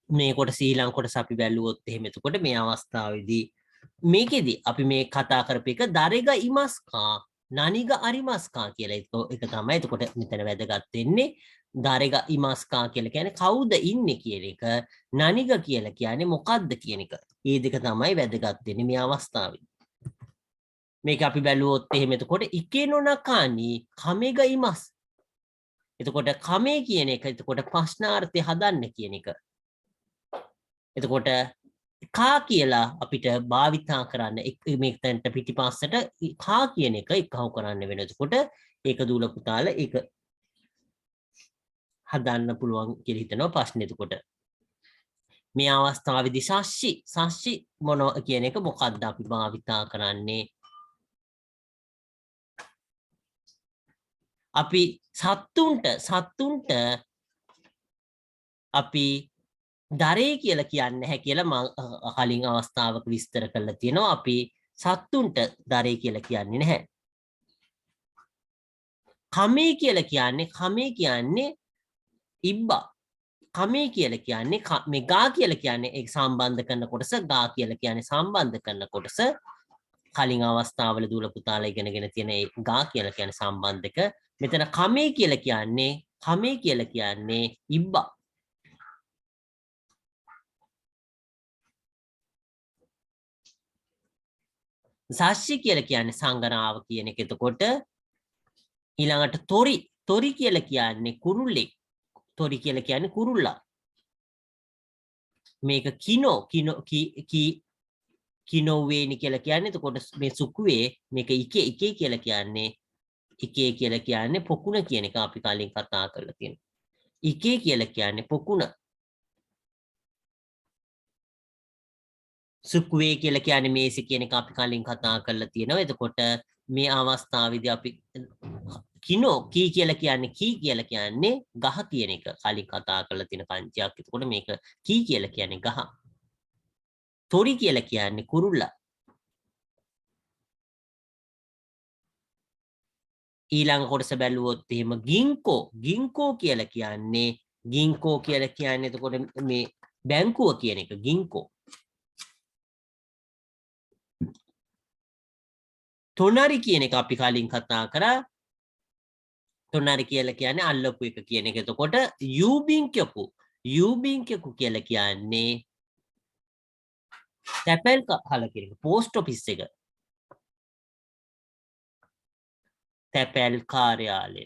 මේ කොටස ඊළඟ කොටස අපි බැලුවොත් එහෙම එතකොට මේ අවස්ථාවේදී මේකෙදි අපි මේ කතා කරපු එක දරෙග ඉමස්කා නනිග අරිමස්කා කියලා එක තමයි. එතකොට මෙතන වැදගත් වෙන්නේ දරෙග ඉමස්කා කියලා කියන්නේ කවුද ඉන්නේ කියන එක, නනිග කියලා කියන්නේ මොකද්ද කියන එක. මේ දෙක තමයි වැදගත් වෙන්නේ මේ අවස්ථාවේදී. මේක අපි බැලුවොත් එහෙම එතකොට ඉකේනොනකානි කමෙග ඉමස්. එතකොට කමේ කියන එක එතකොට ප්‍රශ්නාර්ථය හදන්න කියන එක. එතකොට කා කියලා අපිට භාවිතා කරන්න මේක තැන්ට පිටිපස්සට කා කියන එක එකහු කරන්න වෙන. එතකොට ඒක දූල පුතාලා ඒක හදන්න පුළුවන් කියලා හිතනවා ප්‍රශ්නේ. එතකොට මේ අවස්ථාවේදී සස්සි මොන කියන එක මොකක්ද අපි භාවිතා කරන්නේ? අපි සත්තුන්ට අපි දරේ කියලා කියන්නේ නැහැ කියලා මම කලින් අවස්ථාවක විස්තර කරලා තියෙනවා. අපි සත්තුන්ට දරේ කියලා කියන්නේ නැහැ. කමේ කියලා කියන්නේ ඉබ්බා. කමේ කියලා කියන්නේ මේ ගා කියලා කියන්නේ ඒක සම්බන්ධ කරන කොටස, ගා කියලා කියන්නේ සම්බන්ධ කරන කොටස. කලින් අවස්ථාවල දූල පුතාලා ඉගෙනගෙන තියෙන ඒ ගා කියලා කියන්නේ සම්බන්ධක. මෙතන කමේ කියලා කියන්නේ ඉබ්බා. සාක්ෂි කියලා කියන්නේ සංගනාව කියන එක. එතකොට ඊළඟට තොරි කියලා කියන්නේ කුරුල්ලෙක්. තොරි කියලා කියන්නේ කුරුල්ලා. මේක කිනෝවේනි කියලා කියන්නේ. එතකොට මේ සුකුවේ මේක ඉකේ කියලා කියන්නේ පොකුණ කියන එක අපි කලින් කතා කරලා තියෙනවා. ඉකේ කියලා කියන්නේ පොකුණ. සුකුවේ කියලා කියන්නේ මේසෙ කියන එක අපි කලින් කතා කරලා තියෙනවා. එතකොට මේ අවස්ථාවේදී අපි කී කියලා කියන්නේ ගහ කියන එක කලින් කතා කරලා තියෙන පංචයක්. එතකොට මේක කී කියලා කියන්නේ ගහ. තොරි කියලා කියන්නේ කුරුල්ලා. ඊළඟ කොටස බැලුවොත් එහෙම ගින්කෝ කියලා කියන්නේ එතකොට මේ බැංකුව කියන එක ගින්කෝ. තොනරි කියන එක අපි කලින් කතා කරා. තොනරි කියලා කියන්නේ අල්ලපු එක කියන එක. එතකොට යූබින්කෙකු කියලා කියන්නේ තැපැල් කල කියන එක. පෝස්ට් ඔෆිස් එක. තැපැල් කාර්යාලය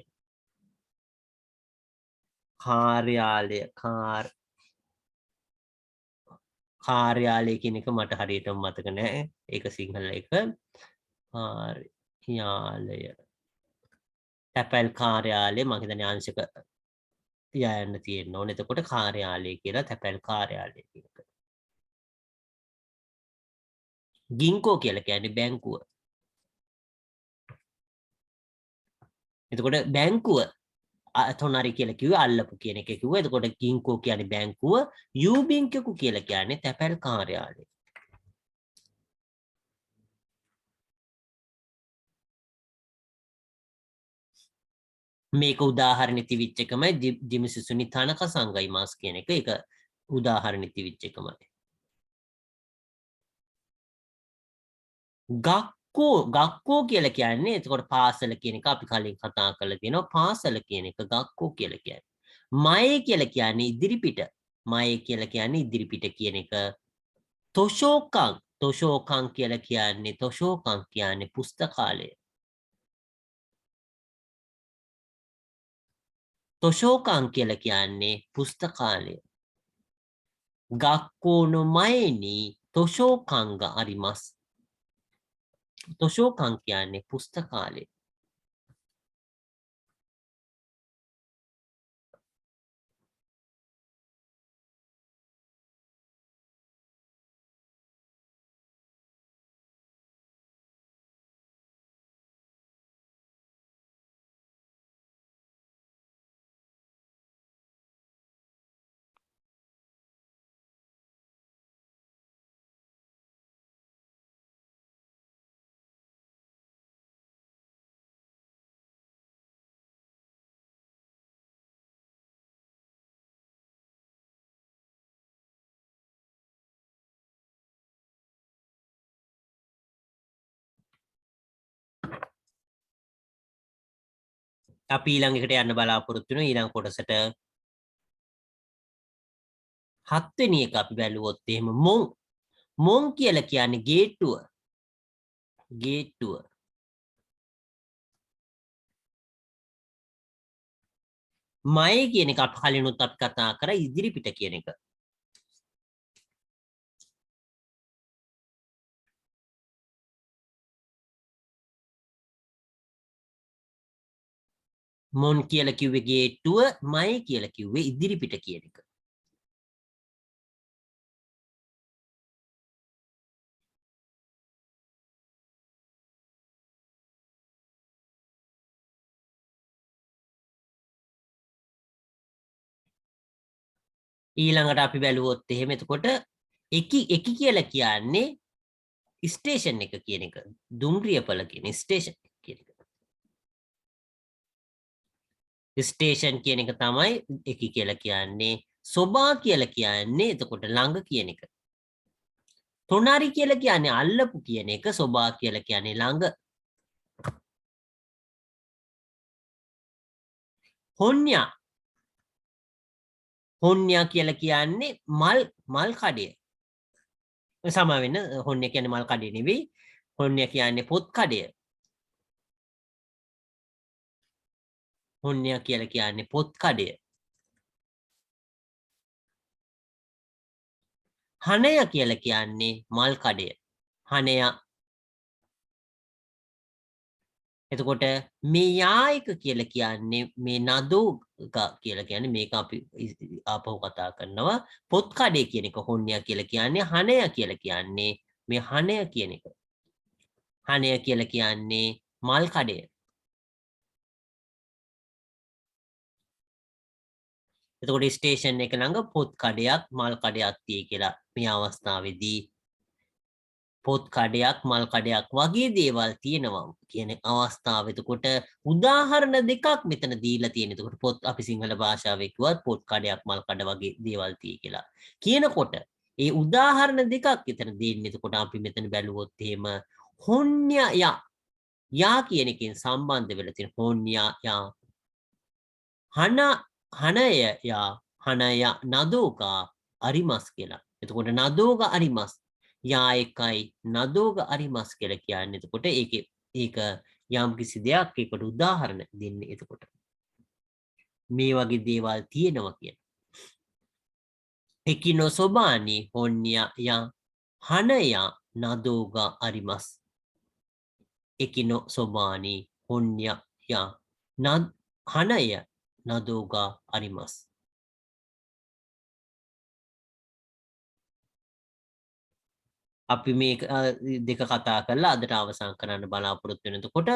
කියන එක මට හරියටම මතක නැහැ. ඒක සිංහල එක. කාර්යාලය තැපැල් කාර්යාලය මම හිතන්නේ අංශක යන්න තියෙන්න ඕනේ. එතකොට කාර්යාලය කියලා තැපැල් කාර්යාලය කියන එක. ගින්කෝ කියලා කියන්නේ බැංකුව. එතකොට බැංකුව තොනරි කියලා කිව්වේ අල්ලපු කියන එක කිව්වා. එතකොට ගින්කෝ කියන්නේ බැංකුව, යූබින්කෙකු කියලා කියන්නේ තැපැල් කාර්යාලය. මේක උදාහරණ තිවිච්ච එකමයි ජිමිසිසුනි තනක සංගයි මාස් කියන එක. ඒක උදාහරණ තිවිච්ච එකමයි. ගක්කෝ කියලා කියන්නේ එතකොට පාසල කියන එක අපි කලින් කතා කරලා තියෙනවා. පාසල කියන එක ගක්කෝ කියලා කියන්නේ. මයේ කියලා කියන්නේ ඉදිරිපිට. මයේ කියලා කියන්නේ ඉදිරිපිට කියන එක. තොෂෝකං කියලා කියන්නේ පුස්තකාලය. තොෂෝකං කියලා කියන්නේ පුස්තකාලය. ගක්කෝ no mae ni තොෂෝකං ga arimasu. තොෂෝකං කියන්නේ පුස්තකාලය. අපි ඊළඟ එකට යන්න බලාපොරොත්තු වෙනවා ඊළඟ කොටසට 7 වෙනි එක අපි බැලුවොත් එහෙම මොන් කියලා කියන්නේ ගේට්ටුව මයි කියන එක අපි කලිනුත් අපි කතා කරා ඉදිරිපිට කියන එක මොන් කියලා කිව්වේ ගේට්ටුව මයි කියලා කිව්වේ ඉදිරිපිට කියන එක ඊළඟට අපි බැලුවොත් එහෙම එතකොට එක කියලා කියන්නේ ස්ටේෂන් එක කියන එක දුම්රියපල කියන ස්ටේෂන් කියන එක ස්ටේෂන් කියන එක තමයි එක කියලා කියන්නේ සොබා කියලා කියන්නේ එතකොට ළඟ කියන එක තොනාරි කියලා කියන්නේ අල්ලපු කියන එක සොබා කියලා කියන්නේ ළඟ හොන්යා කියලා කියන්නේ මල් කඩය සම වෙන හොන්න කියන්නේ මල් කඩේ නෙවෙයි හොන්න කියන්නේ පොත් කඩය හොන්න කියලා කියන්නේ පොත් කඩය හනය කියලා කියන්නේ මල් කඩය හනය එතකොට මේ යායක කියලා කියන්නේ මේ නදෝ කියලා කියන්නේ මේක අපි ආපහු කතා කරනවා පොත් කඩේ කියන එක හොන්නය කියලා කියන්නේ හනය කියලා කියන්නේ මේ හනය කියන එක හනය කියලා කියන්නේ මල් කඩය එතකොට ස්ටේෂන් එක ළඟ පොත් කඩයක් මල් කඩයක් තියෙයි කියලා මේ අවස්ථාවේදී පොත් කඩයක් මල් කඩයක් වගේ දේවල් තියෙනවා කියන අවස්ථාව එතකොට උදාහරණ දෙකක් මෙතන දීලා තියෙන. එතකොට පොත් අපි සිංහල භාෂාවේ කිව්වත් පොත් කඩයක් මල් කඩ වගේ දේවල් තියෙයි කියලා. කියනකොට ඒ උදාහරණ දෙකක් එතන දෙන්නේ. එතකොට අපි මෙතන බැලුවොත් එහෙම හොන්‍ය යා කියන එකෙන් සම්බන්ධ වෙලා තියෙන හොන්‍ය යා හනය නදෝගා අරිමස් කියලා. එතකොට නදෝගා අරිමස් යා එකයි නදෝග අරිමස් කියලා කියන්නේ. එතකොට ඒක යම් කිසි දෙයක් ඒකට උදාහරණ දෙන්නේ. එතකොට මේ වගේ දේවල් තියෙනවා කියන. එකිනෝ සොබානි හොන්‍ය යා හනය නදෝගා අරිමස් එකිනෝ සොබානි හොන්‍ය යා හනය නදෝගා අරිමස් අපි මේ දෙක කතා කරලා අදට අවසන් කරන්න බලාපොරොත්තු වෙනකොට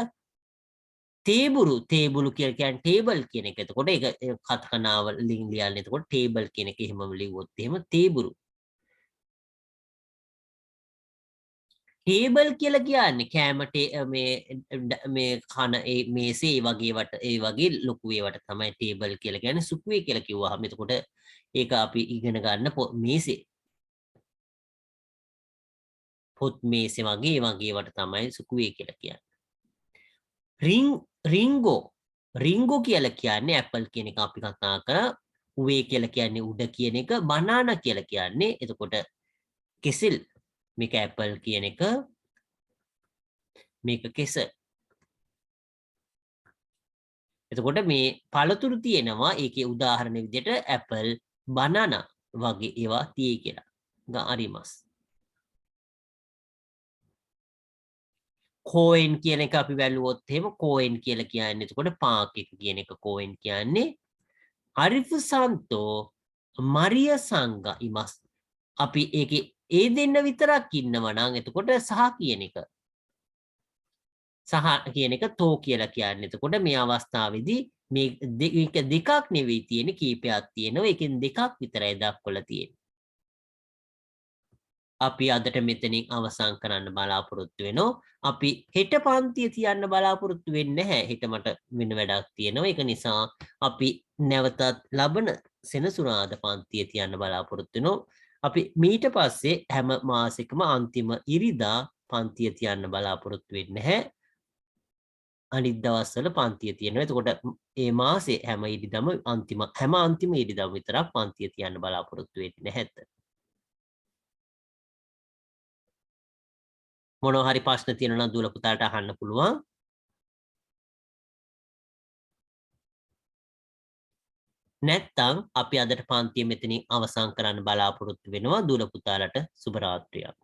තේබුරු කියලා කියන්නේ ටේබල් කියන එක. එතකොට ඒක කතකනාව ලින්ක් ලියන්න. එතකොට ටේබල් කියන එක එහෙමම ලිව්වොත් එහෙම තේබුරු. ටේබල් කියලා කියන්නේ කෑමට මේ කන මේසේ ඒ වගේ ලොකු ඒවට තමයි ටේබල් කියලා කියන්නේ. සුකුවේ කියලා කිව්වහම එතකොට ඒක අපි ඉගෙන ගන්න මේසේ පොත් මේසේ වගේ ඒවට තමයි සුකුවේ කියලා කියන්නේ. රිංගෝ කියලා කියන්නේ ඇපල් කියන එක අපි කතා කරා. උවේ කියලා කියන්නේ උඩ කියන එක. බනානා කියලා කියන්නේ එතකොට කෙසෙල්. මේක ඇපල් කියන එක මේක කෙසෙල්. එතකොට මේ පළතුරු තියෙනවා ඒකේ උදාහරණ විදිහට ඇපල් බනානා වගේ ඒවා තියෙයි කියලා. අරිමස් කෝයින් කියන එක අපි බැලුවොත් එහෙම කෝයින් කියලා කියන්නේ එතකොට පාක් එක කියන එක කෝයින් කියන්නේ අරිෆු සන්තෝ මරිය සංගා ඉමස් අපි ඒකේ ඒ දෙන්න විතරක් ඉන්නවා නම් එතකොට සහ කියන එක තෝ කියලා කියන්නේ එතකොට මේ අවස්ථාවේදී මේ දෙකක් නෙවෙයි තියෙන්නේ කීපයක් තියෙනවා ඒකෙන් දෙකක් විතරයි දක්වලා තියෙන්නේ අපි අදට මෙතනින් අවසන් කරන්න බලාපොරොත්තු වෙනවා. අපි හෙට පන්තිය තියන්න බලාපොරොත්තු වෙන්නේ නැහැ. හෙට මට වෙන වැඩක් තියෙනවා. ඒක නිසා අපි නැවතත් ලබන සෙනසුරාදා පන්තිය තියන්න බලාපොරොත්තු වෙනවා. අපි මීට පස්සේ හැම මාසෙකම අන්තිම ඉරිදා පන්තිය තියන්න බලාපොරොත්තු වෙන්නේ නැහැ. අනිත් දවස්වල පන්තිය තියෙනවා. එතකොට ඒ මාසේ හැම අන්තිම ඉරිදම විතරක් පන්තිය තියන්න බලාපොරොත්තු වෙන්නේ නැහැත. මොනවා හරි ප්‍රශ්න තියෙනවා නම් දුවල පුතාට අහන්න පුළුවන්. නැත්තම් අපි අදට පන්තිය මෙතනින් අවසන් කරන්න බලාපොරොත්තු වෙනවා. දුවල පුතාලට සුබ රාත්‍රියක්.